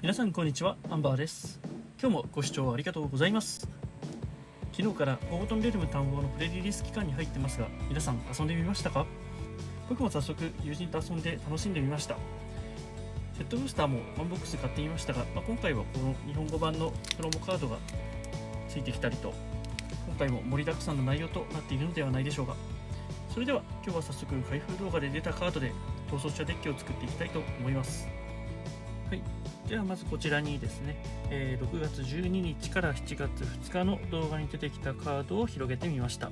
皆さんこんにちは、アンバーです。今日もご視聴ありがとうございます。昨日からフォートンレルム探訪のプレリリース期間に入ってますが、皆さん遊んでみましたか？僕も早速友人と遊んで楽しんでみました。セットブースターもワンボックス買ってみましたが、今回はこの日本語版のプロモカードがついてきたりと、今回も盛りだくさんの内容となっているのではないでしょうか。それでは今日は早速開封動画で出たカードで逃走者デッキを作っていきたいと思います。はい、ではまずこちらにですね、6月12日から7月2日の動画に出てきたカードを広げてみました。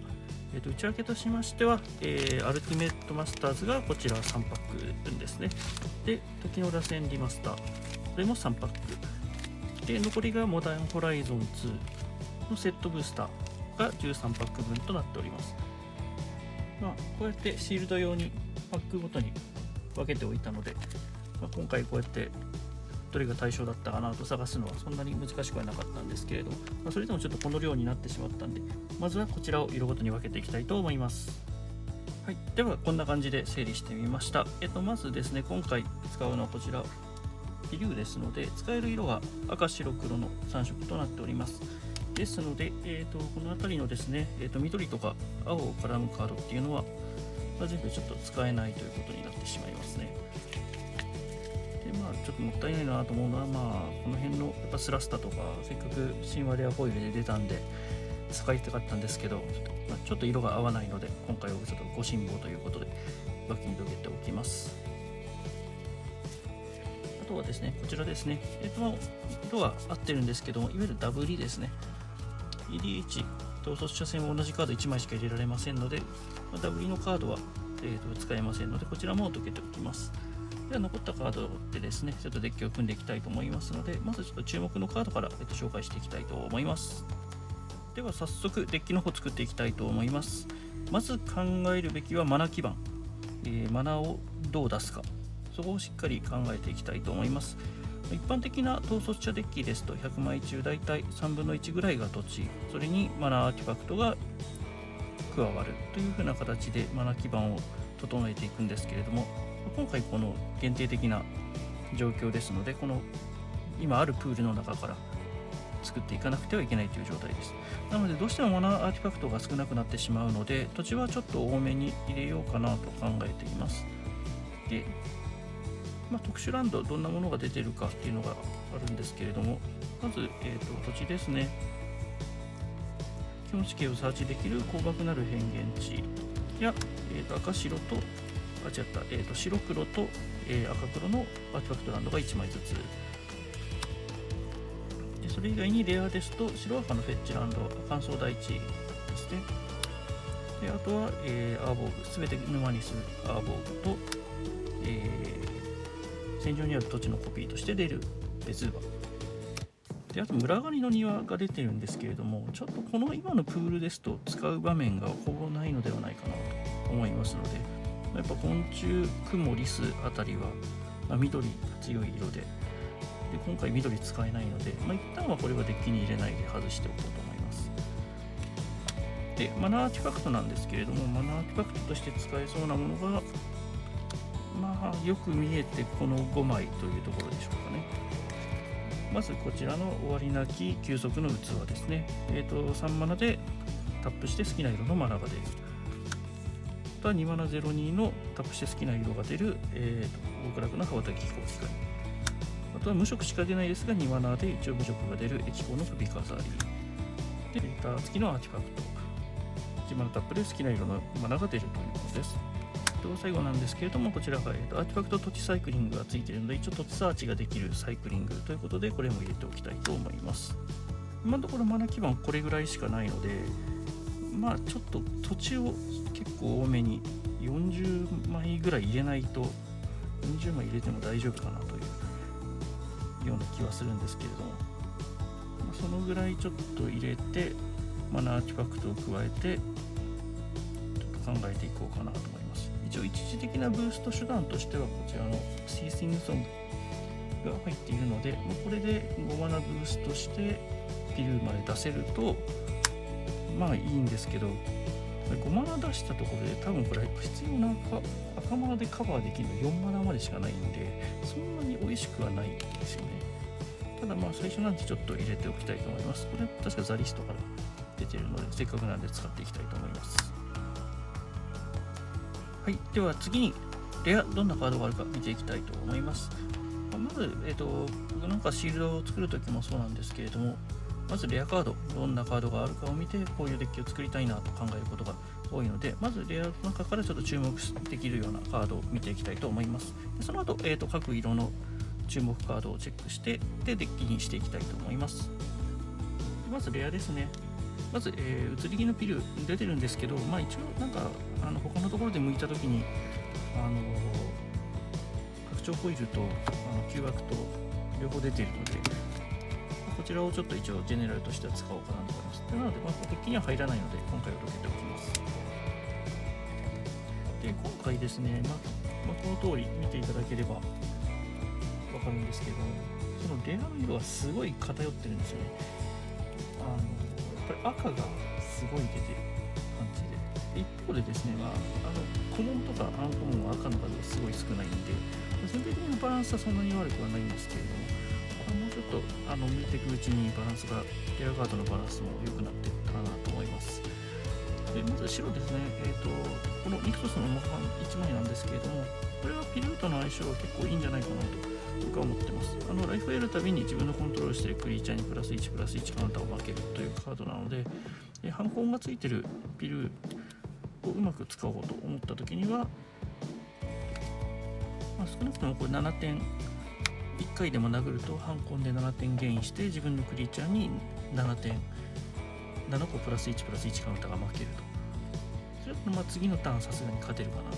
内訳としましては、アルティメットマスターズがこちら3パック分ですね。で、時の螺旋リマスター、これも3パック。で、残りがモダンホライゾン2のセットブースターが13パック分となっております。こうやってシールド用にパックごとに分けておいたので、今回こうやってどれが対象だったかなと探すのはそんなに難しくはなかったんですけれども、それでもちょっとこの量になってしまったんで、まずはこちらを色ごとに分けていきたいと思います。はい、ではこんな感じで整理してみました。まずですね、今回使うのはこちらピリューですので、使える色が赤白黒の3色となっております。ですので、この辺りのですね、緑とか青を絡むカードっていうのは、全部ちょっと使えないということになってしまいますね。でちょっともったいないなと思うのは、この辺のやっぱスラスタとか、せっかく神話レアフォイルで出たんで使いたかったんですけど、ちょっと色が合わないので、今回はちょっとご辛抱ということで脇にどけておきます。あとはですね、こちらですね、色は合ってるんですけども、いわゆるダブリですね。EDH 統率者戦は同じカード1枚しか入れられませんので、ダブリのカードは、使えませんので、こちらもどけておきます。では残ったカードでですね、ちょっとデッキを組んでいきたいと思いますので、まずちょっと注目のカードから、紹介していきたいと思います。では早速デッキの方作っていきたいと思います。まず考えるべきはマナ基盤、マナをどう出すか、そこをしっかり考えていきたいと思います。一般的な統率者デッキですと100枚中だいたい3分の1ぐらいが土地、それにマナーアーティファクトが加わるという風な形でマナ基盤を整えていくんですけれども、今回この限定的な状況ですので、この今あるプールの中から作っていかなくてはいけないという状態です。なのでどうしてもマナーアーティファクトが少なくなってしまうので、土地はちょっと多めに入れようかなと考えています。で、特殊ランドどんなものが出てるかっていうのがあるんですけれども、まず、土地ですね。基本地形をサーチできる高額なる変幻地や、赤白と白黒と、赤黒のアーティファクトランドが1枚ずつで、それ以外にレアですと白赤のフェッチランド、乾燥大地ですね。であとは、アーボーグ、すべて沼にするアーボーグと、戦場にある土地のコピーとして出るベズーバで、あと村上の庭が出てるんですけれども、ちょっとこの今のプールですと使う場面がほぼないのではないかなと思いますので、やっぱ昆虫、クモ、リスあたりは、緑が強い色で、今回緑使えないので、一旦はこれはデッキに入れないで外しておこうと思います。で、マナーアーティファクトなんですけれども、マナーアーティファクトとして使えそうなものが、よく見えてこの5枚というところでしょうかね。まずこちらの終わりなき休息の器ですね。3マナでタップして好きな色のマナが出る。あとは2マナ02のタップして好きな色が出る、極楽の羽ばたき飛行機械。あとは無色しか出ないですが、2マナで一応無色が出る液光の首飾り。で、レーター付きのアーティファクト。1マナタップで好きな色のマナが出るということです。最後なんですけれども、こちらが、アーティファクト土地サイクリングがついているので、一応土地サーチができるサイクリングということで、これも入れておきたいと思います。今のところマナ基盤これぐらいしかないので、ちょっと土地を結構多めに40枚ぐらい入れないと、40枚入れても大丈夫かなというような気はするんですけれども、そのぐらいちょっと入れて、マナーアーティファクトを加えて、ちょっと考えていこうかなと思います。一応一時的なブースト手段としてはこちらのシーシングソングが入っているので、これで5マナブーストしてピルーまで出せるといいんですけど、5マナ出したところで多分これ必要な赤マナでカバーできるの4マナまでしかないんで、そんなに美味しくはないんですよね。ただまあ最初なんでちょっと入れておきたいと思います。これは確かザリストから出ているので、せっかくなんで使っていきたいと思います。はい、では次にレアどんなカードがあるか見ていきたいと思います。まず、僕なんかシールドを作るときもそうなんですけれども、まずレアカード、どんなカードがあるかを見て、こういうデッキを作りたいなと考えることが多いので、まずレアの中からちょっと注目できるようなカードを見ていきたいと思います。でその後、各色の注目カードをチェックして、でデッキにしていきたいと思います。まずレアですね。まず、移り気のピル出てるんですけど、まあ一応なんか他のところで向いたときに拡張ホイールと旧枠と両方出ているので、こちらをちょっと一応ジェネラルとしては使おうかなと思います。なので、デッキには入らないので今回はどけておきます。で今回ですね、この通り見ていただければわかるんですけど、そのレアの色はすごい偏ってるんですよね。やっぱり赤がすごい出てる感じで、一方でですね、コモンとかアンコモンは赤の数がすごい少ないんで、全体的なバランスはそんなに悪くはないんですけれども、もうちょっと向いていくうちにバランスが、レアカードのバランスも良くなっていったかなと思います。でまず白ですね、このニクトスの1枚なんですけれども、これはピルートの相性は結構いいんじゃないかなと僕は思ってます。ライフを得るたびに自分のコントロールしているクリーチャーにプラス1プラス1カウンターを負けるというカードなので、ハンコンがついてるピルをうまく使おうと思った時には、少なくともこれ7点、1回でも殴るとハンコンで7点ゲインして自分のクリーチャーに7個プラス1プラス1カウンターが負けると。それは次のターンさすがに勝てるかなと。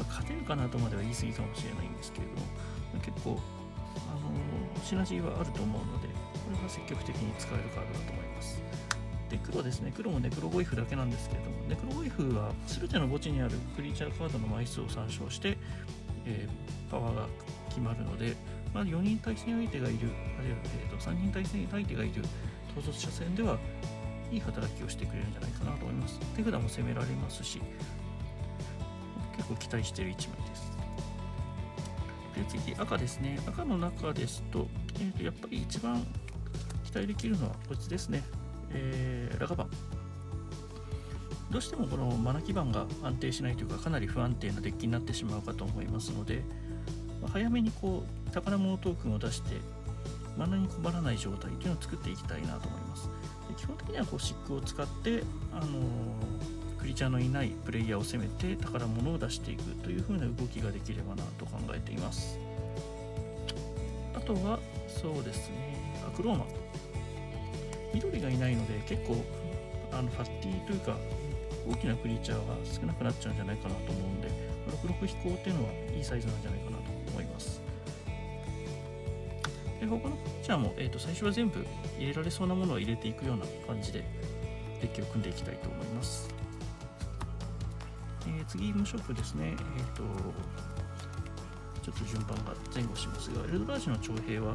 勝てるかなとまでは言い過ぎかもしれないんですけれども、結構シナジーはあると思うので、これは積極的に使えるカードだと思います。で黒ですね、黒もネクロゴイフだけなんですけれども、ネクロゴイフは全ての墓地にあるクリーチャーカードの枚数を参照して、パワーが決まるので、4人対戦相手がいる、あるいは、3人対戦相手がいる統率者戦ではいい働きをしてくれるんじゃないかなと思います。手札も攻められますし、結構期待している1枚です。で次赤ですね。赤の中ですと、やっぱり一番期待できるのはこいつですね。ラガバン。どうしてもこのマナ基盤が安定しないというか、かなり不安定なデッキになってしまうかと思いますので、早めに宝物トークンを出してマナに困らない状態というのを作っていきたいなと思います。で基本的にはシックを使ってクリーチャーのいないプレイヤーを攻めて宝物を出していくという風な動きができればなと考えています。あとはそうですね、クローマ、緑がいないので結構ファッティというか大きなクリーチャーが少なくなっちゃうんじゃないかなと思うんで、66飛行っていうのはいいサイズなんじゃないかなと思います。で他のクリーチャーも、最初は全部入れられそうなものを入れていくような感じでデッキを組んでいきたいと思います。次無色ですね。ちょっと順番が前後しますが、エルドラージの徴兵は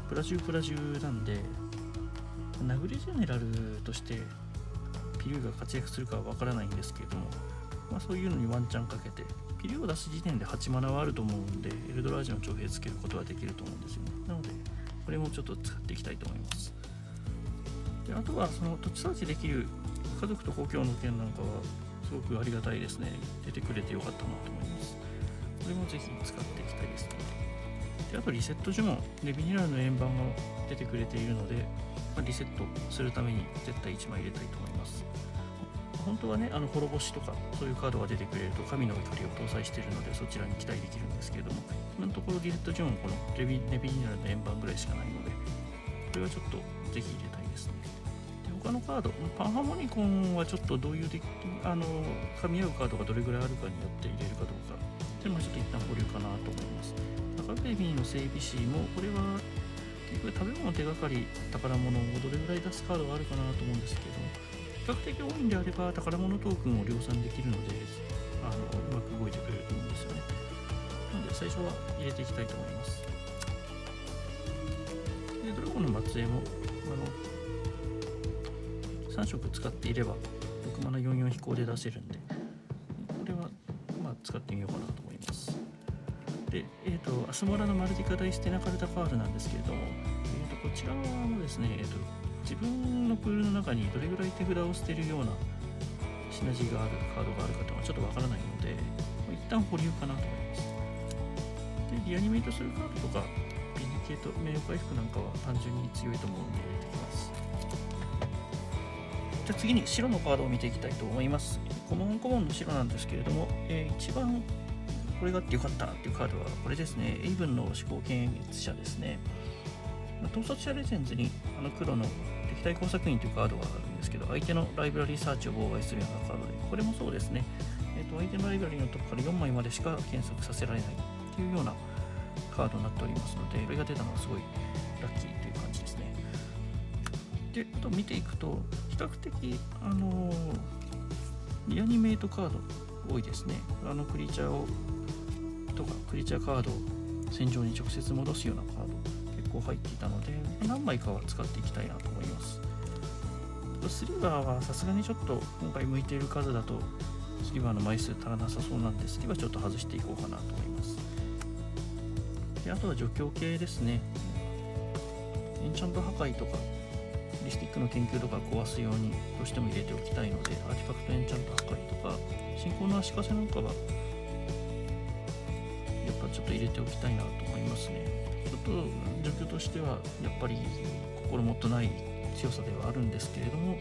プラ10なんで、殴りジェネラルとしてピリューが活躍するかは分からないんですけれども、そういうのにワンチャンかけてピリューを出す時点で8マナはあると思うんで、エルドラージの徴兵つけることはできると思うんですよね。なのでこれもちょっと使っていきたいと思います。であとはその土地サーチできる家族と故郷の件なんかはすごくありがたいですね。出てくれてよかったなと思います。これもぜひ使っていきたいですね。であとリセット呪文、レビニラルの円盤が出てくれているので、リセットするために絶対1枚入れたいと思います。本当はね、滅ぼしとかそういうカードが出てくれると神の怒りを搭載しているのでそちらに期待できるんですけれども、今のところリセット呪文このレビニラルの円盤ぐらいしかないので、これはちょっとぜひ入れたいですね。で他のカード、パンハーモニコンはちょっとどういう噛み合うカードがどれぐらいあるかによって入れるかどうかっていうのはちょっと一旦保留かなと思います。赤ベビーの整備士もこれは結局食べ物手がかり宝物をどれぐらい出すカードがあるかなと思うんですけども、比較的多いんであれば宝物トークンを量産できるのでうまく動いてくれると思うんですよね。なので最初は入れていきたいと思います。でドラゴンの末裔も3色使っていれば6マナ44飛行で出せるんで、これは使ってみようかなと思います。で、アスモラのマルティカダイステナカルタカールなんですけれども、こちらもですね、自分のプールの中にどれぐらい手札を捨てるようなシナジーがあるカードがあるかというのはちょっとわからないので、一旦保留かなと思います。で、リアニメートするカードとか、ビニケート、名誉回復なんかは単純に強いと思うので入れてきます。じゃあ次に白のカードを見ていきたいと思います。コモンの白なんですけれども、一番これがあってよかったなっていうカードはこれですね。エイブンの思考検閲者ですね。統率者レジェンズに黒の敵対工作員というカードがあるんですけど、相手のライブラリーサーチを妨害するようなカードで、これもそうですね。相手のライブラリーのトップから4枚までしか検索させられないというようなカードになっておりますので、これが出たのはすごいラッキーという感じですね。で、あと見ていくと、比較的、リアニメイトカード多いですね。クリーチャーとか、クリーチャーカードを戦場に直接戻すようなカード結構入っていたので、何枚かは使っていきたいなと思います。スリバーはさすがにちょっと今回向いている数だとスリバーの枚数足らなさそうなんで、スリバーちょっと外していこうかなと思います。で、あとは除去系ですね。エンチャント破壊とかリスティックの研究とか壊すようにどうしても入れておきたいので、アーティファクトエンチャント破壊とか信仰の足かせなんかはやっぱちょっと入れておきたいなと思いますね。ちょっと状況としてはやっぱり心もとない強さではあるんですけれども、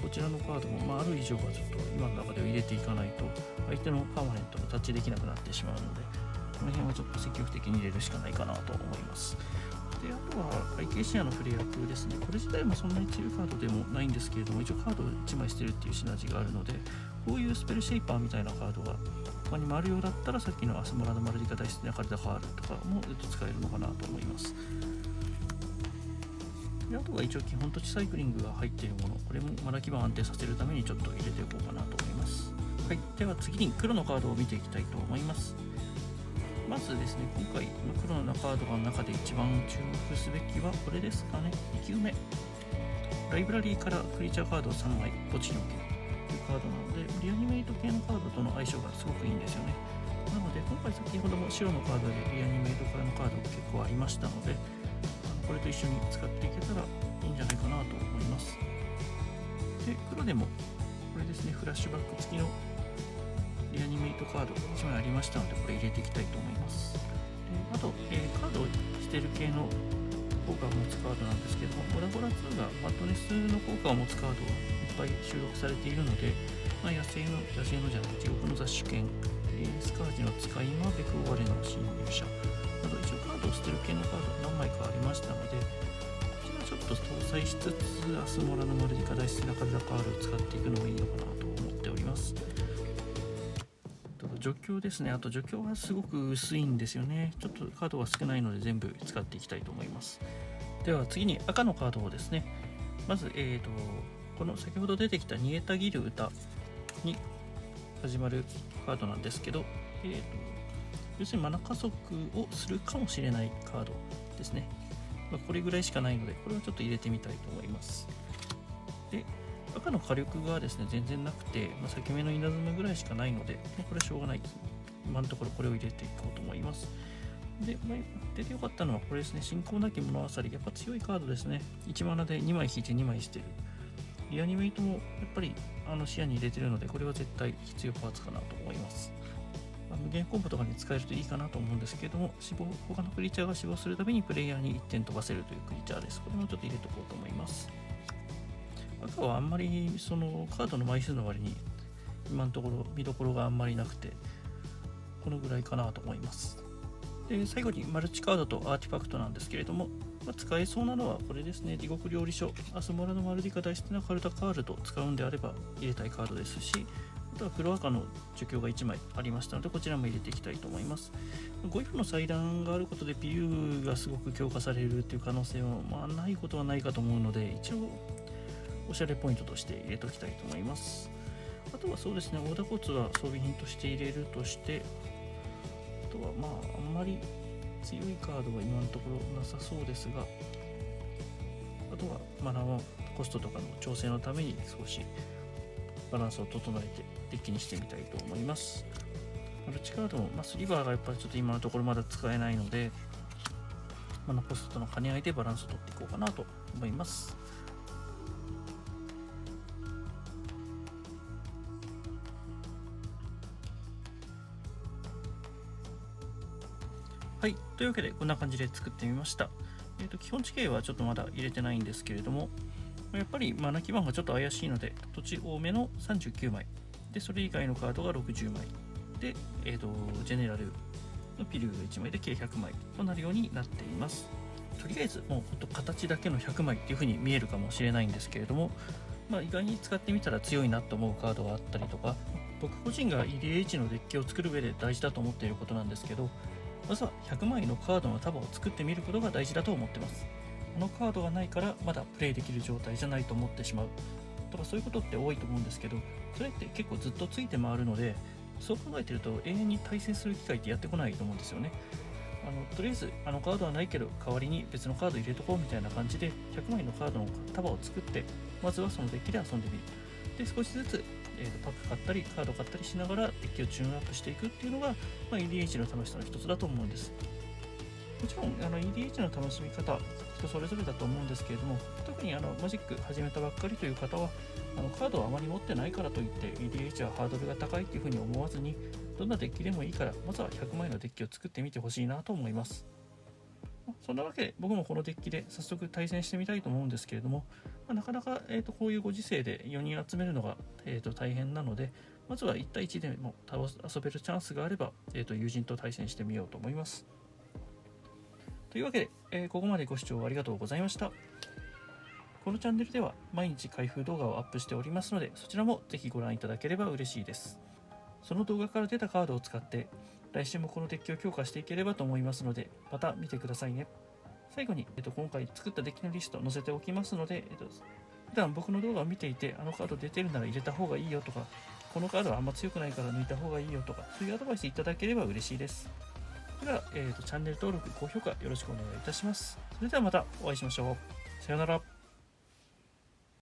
こちらのカードも、ある以上はちょっと今の中では入れていかないと相手のパーマネントがタッチできなくなってしまうので、この辺はちょっと積極的に入れるしかないかなと思います。で、あとは背景視野のフレアクですね。これ自体もそんなに強いカードでもないんですけれども、一応カードを1枚捨てるっていうシナジーがあるので、こういうスペルシェイパーみたいなカードが他にもあるようだったら、さっきのアスモラのマルディカダイステナカルタカールとかも使えるのかなと思います。で、あとは一応基本土地サイクリングが入っているもの、これもマナ基盤安定させるためにちょっと入れておこうかなと思います。はい、では次に黒のカードを見ていきたいと思います。まずですね、今回黒のカードの中で一番注目すべきはこれですかね。2球目、ライブラリーからクリーチャーカードを3枚墓地に置けるというカードなので、リアニメイト系のカードとの相性がすごくいいんですよね。なので今回先ほども白のカードでリアニメイトからのカードが結構ありましたので、これと一緒に使っていけたらいいんじゃないかなと思います。で、黒でもこれですね、フラッシュバック付きのリアニメイトカード1枚ありましたので、これ入れていきたいと思います。で、あと、カードを捨てる系の効果を持つカードなんですけども、ボラボラ2がマットネスの効果を持つカードがいっぱい収録されているので、野生のじゃない地獄の雑種犬、スカージの使い魔、ベクオワレの侵入者など、一応カードを捨てる系のカード何枚かありましたので、こちらちょっと搭載しつつアスモラのマルディカダイステナカルタカールを使っていくのがいいのかなと思っております。除去ですね。あと除去はすごく薄いんですよね。ちょっとカードが少ないので全部使っていきたいと思います。では次に赤のカードをですね。まず、この先ほど出てきた煮えたぎる歌に始まるカードなんですけど、要するにマナ加速をするかもしれないカードですね。これぐらいしかないので、これをちょっと入れてみたいと思います。で、赤の火力がですね、全然なくて、裂け目の稲妻ぐらいしかないので、これはしょうがないです。今のところこれを入れていこうと思います。で、出てよかったのはこれですね、信仰なき物漁り。やっぱ強いカードですね。1マナで2枚引いて2枚捨てる。リアニメイトもやっぱり視野に入れてるので、これは絶対必要パーツかなと思います。無限コンボとかに使えるといいかなと思うんですけども、他のクリーチャーが死亡するためにプレイヤーに1点飛ばせるというクリーチャーです。これもちょっと入れておこうと思います。赤はあんまりそのカードの枚数の割に今のところ見どころがあんまりなくて、このぐらいかなと思います。で、最後にマルチカードとアーティファクトなんですけれども、使えそうなのはこれですね。地獄料理書、アスモラのマルディカダイステナカルタカールと使うんであれば入れたいカードですし、あとは黒赤の除去が1枚ありましたので、こちらも入れていきたいと思います。ゴイフの祭壇があることでピューがすごく強化されるという可能性は、ないことはないかと思うので、一応おしゃれポイントとして入れておきたいと思います。あとはそうですね、オーダーコーツは装備品として入れるとして、あとはあんまり強いカードは今のところなさそうですが、あとはマナーコストとかの調整のために少しバランスを整えてデッキにしてみたいと思います。マルチカードも、スリバーがやっぱりちょっと今のところまだ使えないので、マナコストとの兼ね合いでバランスを取っていこうかなと思います。はい、というわけでこんな感じで作ってみました。基本地形はちょっとまだ入れてないんですけれども、やっぱりマナ基盤がちょっと怪しいので、土地多めの39枚、でそれ以外のカードが60枚、で、ジェネラルのピルが1枚で計100枚となるようになっています。とりあえずもうほんと形だけの100枚っていう風に見えるかもしれないんですけれども、意外に使ってみたら強いなと思うカードがあったりとか、僕個人が EDH のデッキを作る上で大事だと思っていることなんですけど、まずは100枚のカードの束を作ってみることが大事だと思ってます。このカードがないからまだプレイできる状態じゃないと思ってしまうとか、そういうことって多いと思うんですけど、それって結構ずっとついて回るので、そう考えてると永遠に対戦する機会ってやってこないと思うんですよね。とりあえずカードはないけど代わりに別のカード入れとこうみたいな感じで100枚のカードの束を作って、まずはそのデッキで遊んでみる。で少しずつ、パック買ったりカード買ったりしながらデッキをチューンアップしていくっていうのが、EDH の楽しさの一つだと思うんです。もちろんEDH の楽しみ方人それぞれだと思うんですけれども、特にマジック始めたばっかりという方はカードをあまり持ってないからといって EDH はハードルが高いっていうふうに思わずに、どんなデッキでもいいからまずは100枚のデッキを作ってみてほしいなと思います。そんなわけで僕もこのデッキで早速対戦してみたいと思うんですけれども、なかなか、こういうご時世で4人集めるのが、大変なので、まずは1対1でも遊べるチャンスがあれば、友人と対戦してみようと思います。というわけで、ここまでご視聴ありがとうございました。このチャンネルでは毎日開封動画をアップしておりますので、そちらもぜひご覧いただければ嬉しいです。その動画から出たカードを使って来週もこのデッキを強化していければと思いますので、また見てくださいね。最後に、今回作ったデッキのリスト載せておきますので、普段僕の動画を見ていて、あのカード出てるなら入れた方がいいよとか、このカードはあんま強くないから抜いた方がいいよとか、そういうアドバイスいただければ嬉しいです。では、チャンネル登録、高評価よろしくお願いいたします。それではまたお会いしましょう。さようなら。